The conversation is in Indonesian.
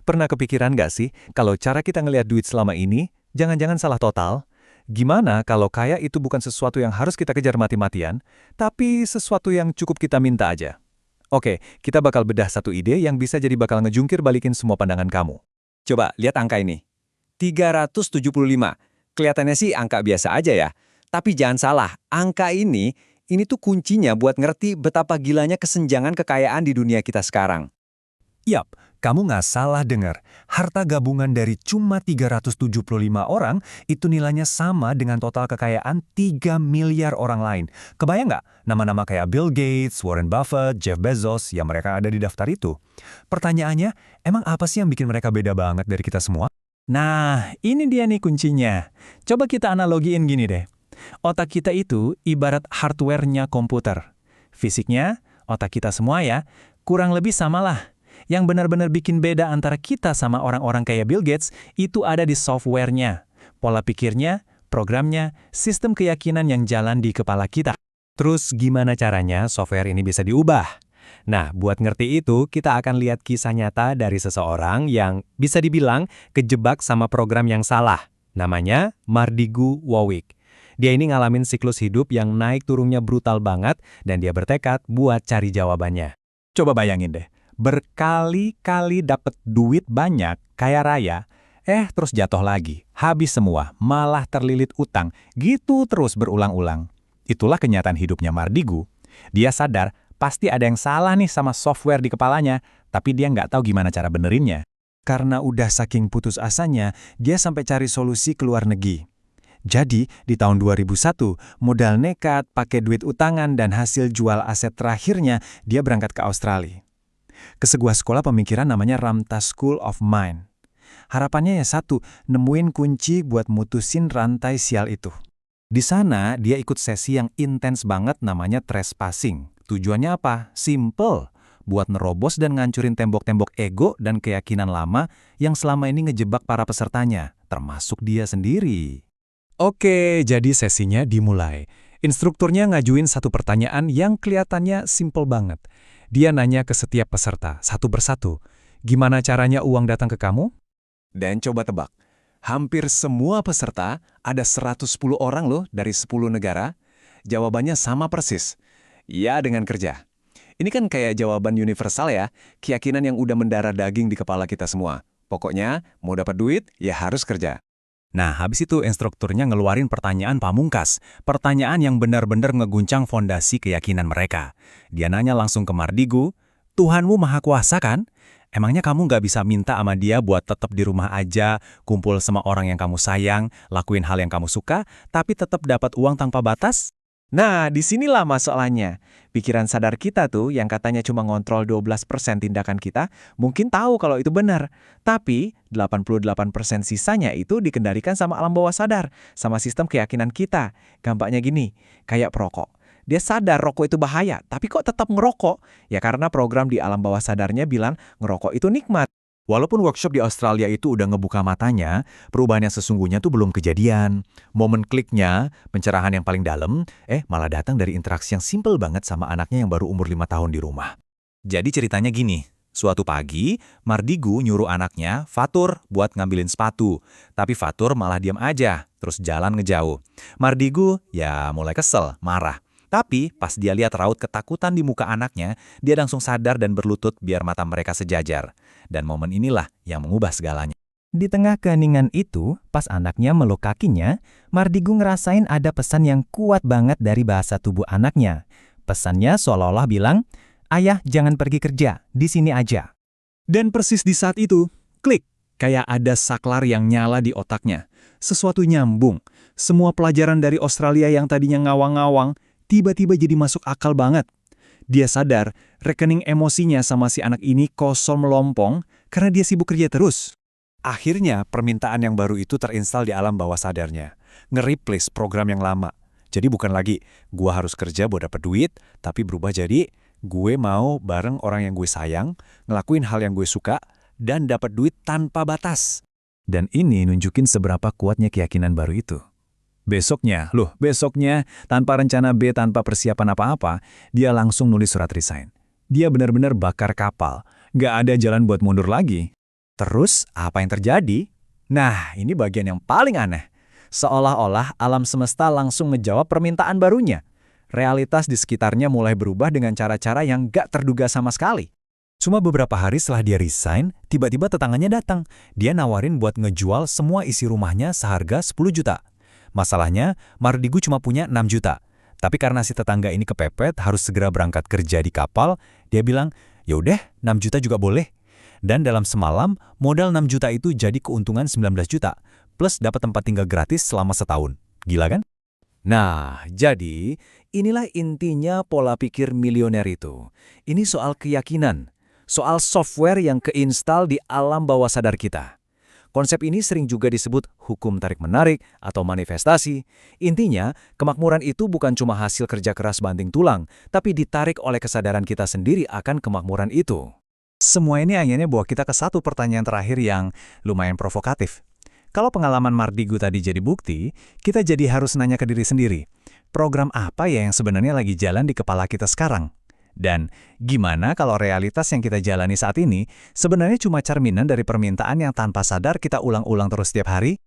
Pernah kepikiran nggak sih kalau cara kita ngelihat duit selama ini, jangan-jangan salah total? Gimana kalau kaya itu bukan sesuatu yang harus kita kejar mati-matian, tapi sesuatu yang cukup kita minta aja? Oke, kita bakal bedah satu ide yang bisa jadi bakal ngejungkir balikin semua pandangan kamu. Coba lihat angka ini. 375. Kelihatannya sih angka biasa aja ya. Tapi jangan salah, angka ini tuh kuncinya buat ngerti betapa gilanya kesenjangan kekayaan di dunia kita sekarang. Yap, kamu nggak salah dengar. Harta gabungan dari cuma 375 orang itu nilainya sama dengan total kekayaan 3 miliar orang lain. Kebayang nggak? Nama-nama kayak Bill Gates, Warren Buffett, Jeff Bezos yang mereka ada di daftar itu. Pertanyaannya, emang apa sih yang bikin mereka beda banget dari kita semua? Nah, ini dia nih kuncinya. Coba kita analogiin gini deh. Otak kita itu ibarat hardware-nya komputer. Fisiknya, otak kita semua ya, kurang lebih samalah. Yang benar-benar bikin beda antara kita sama orang-orang kayak Bill Gates itu ada di software-nya, pola pikirnya, programnya, sistem keyakinan yang jalan di kepala kita. Terus gimana caranya software ini bisa diubah? Nah, buat ngerti itu, kita akan lihat kisah nyata dari seseorang yang bisa dibilang kejebak sama program yang salah. Namanya Mardigu Wowik. Dia ini ngalamin siklus hidup yang naik turunnya brutal banget dan dia bertekad buat cari jawabannya. Coba bayangin deh, berkali-kali dapet duit banyak, kaya raya, terus jatuh lagi, habis semua, malah terlilit utang, gitu terus berulang-ulang. Itulah kenyataan hidupnya Mardigu. Dia sadar pasti ada yang salah nih sama software di kepalanya, tapi dia nggak tahu gimana cara benerinnya. Karena udah saking putus asanya, dia sampai cari solusi ke luar negeri. Jadi, di tahun 2001, modal nekat, pakai duit utangan, dan hasil jual aset terakhirnya, dia berangkat ke Australia. Ke sebuah sekolah pemikiran namanya Ramtha School of Mind. Harapannya ya satu, nemuin kunci buat mutusin rantai sial itu. Di sana, dia ikut sesi yang intens banget namanya trespassing. Tujuannya apa? Simple. Buat nerobos dan ngancurin tembok-tembok ego dan keyakinan lama yang selama ini ngejebak para pesertanya, termasuk dia sendiri. Oke, jadi sesinya dimulai. Instrukturnya ngajuin satu pertanyaan yang kelihatannya simple banget. Dia nanya ke setiap peserta, satu persatu, gimana caranya uang datang ke kamu? Dan coba tebak, hampir semua peserta, ada 110 orang loh dari 10 negara, jawabannya sama persis. Ya, dengan kerja. Ini kan kayak jawaban universal ya, keyakinan yang udah mendarah daging di kepala kita semua. Pokoknya, mau dapat duit, ya harus kerja. Nah, habis itu instrukturnya ngeluarin pertanyaan pamungkas. Pertanyaan yang benar-benar ngeguncang fondasi keyakinan mereka. Dia nanya langsung ke Mardigu, Tuhanmu Maha Kuasa kan? Emangnya kamu nggak bisa minta sama dia buat tetap di rumah aja, kumpul sama orang yang kamu sayang, lakuin hal yang kamu suka, tapi tetap dapat uang tanpa batas? Nah, disinilah masalahnya. Pikiran sadar kita tuh yang katanya cuma ngontrol 12% tindakan kita, mungkin tahu kalau itu benar. Tapi 88% sisanya itu dikendalikan sama alam bawah sadar, sama sistem keyakinan kita. Gampangnya gini, kayak perokok. Dia sadar rokok itu bahaya, tapi kok tetap ngerokok? Ya karena program di alam bawah sadarnya bilang ngerokok itu nikmat. Walaupun workshop di Australia itu udah ngebuka matanya, perubahan yang sesungguhnya tuh belum kejadian. Momen kliknya, pencerahan yang paling dalam, malah datang dari interaksi yang simple banget sama anaknya yang baru umur 5 tahun di rumah. Jadi ceritanya gini, suatu pagi, Mardigu nyuruh anaknya, Fatur, buat ngambilin sepatu. Tapi Fatur malah diam aja, terus jalan ngejauh. Mardigu, ya mulai kesel, marah. Tapi pas dia lihat raut ketakutan di muka anaknya, dia langsung sadar dan berlutut biar mata mereka sejajar. Dan momen inilah yang mengubah segalanya. Di tengah keheningan itu, pas anaknya meluk kakinya, Mardigu ngerasain ada pesan yang kuat banget dari bahasa tubuh anaknya. Pesannya seolah-olah bilang, "Ayah jangan pergi kerja, di sini aja." Dan persis di saat itu, klik, kayak ada saklar yang nyala di otaknya. Sesuatu nyambung. Semua pelajaran dari Australia yang tadinya ngawang-ngawang, tiba-tiba jadi masuk akal banget. Dia sadar, rekening emosinya sama si anak ini kosong melompong karena dia sibuk kerja terus. Akhirnya, permintaan yang baru itu terinstal di alam bawah sadarnya. Nge-replace program yang lama. Jadi bukan lagi, gua harus kerja buat dapet duit, tapi berubah jadi, gue mau bareng orang yang gue sayang, ngelakuin hal yang gue suka, dan dapat duit tanpa batas. Dan ini nunjukin seberapa kuatnya keyakinan baru itu. Besoknya, tanpa rencana B, tanpa persiapan apa-apa, dia langsung nulis surat resign. Dia benar-benar bakar kapal. Nggak ada jalan buat mundur lagi. Terus, apa yang terjadi? Nah, ini bagian yang paling aneh. Seolah-olah alam semesta langsung ngejawab permintaan barunya. Realitas di sekitarnya mulai berubah dengan cara-cara yang gak terduga sama sekali. Cuma beberapa hari setelah dia resign, tiba-tiba tetangganya datang. Dia nawarin buat ngejual semua isi rumahnya seharga 10 juta. Masalahnya, Mardigu cuma punya 6 juta. Tapi karena si tetangga ini kepepet harus segera berangkat kerja di kapal, dia bilang, "Yaudah, 6 juta juga boleh." Dan dalam semalam, modal 6 juta itu jadi keuntungan 19 juta, plus dapat tempat tinggal gratis selama setahun. Gila kan? Nah, jadi inilah intinya pola pikir milioner itu. Ini soal keyakinan, soal software yang keinstal di alam bawah sadar kita. Konsep ini sering juga disebut hukum tarik-menarik atau manifestasi. Intinya, kemakmuran itu bukan cuma hasil kerja keras banting tulang, tapi ditarik oleh kesadaran kita sendiri akan kemakmuran itu. Semua ini akhirnya bawa kita ke satu pertanyaan terakhir yang lumayan provokatif. Kalau pengalaman Mardigu tadi jadi bukti, kita jadi harus nanya ke diri sendiri, program apa ya yang sebenarnya lagi jalan di kepala kita sekarang? Dan gimana kalau realitas yang kita jalani saat ini sebenarnya cuma cerminan dari permintaan yang tanpa sadar kita ulang-ulang terus setiap hari?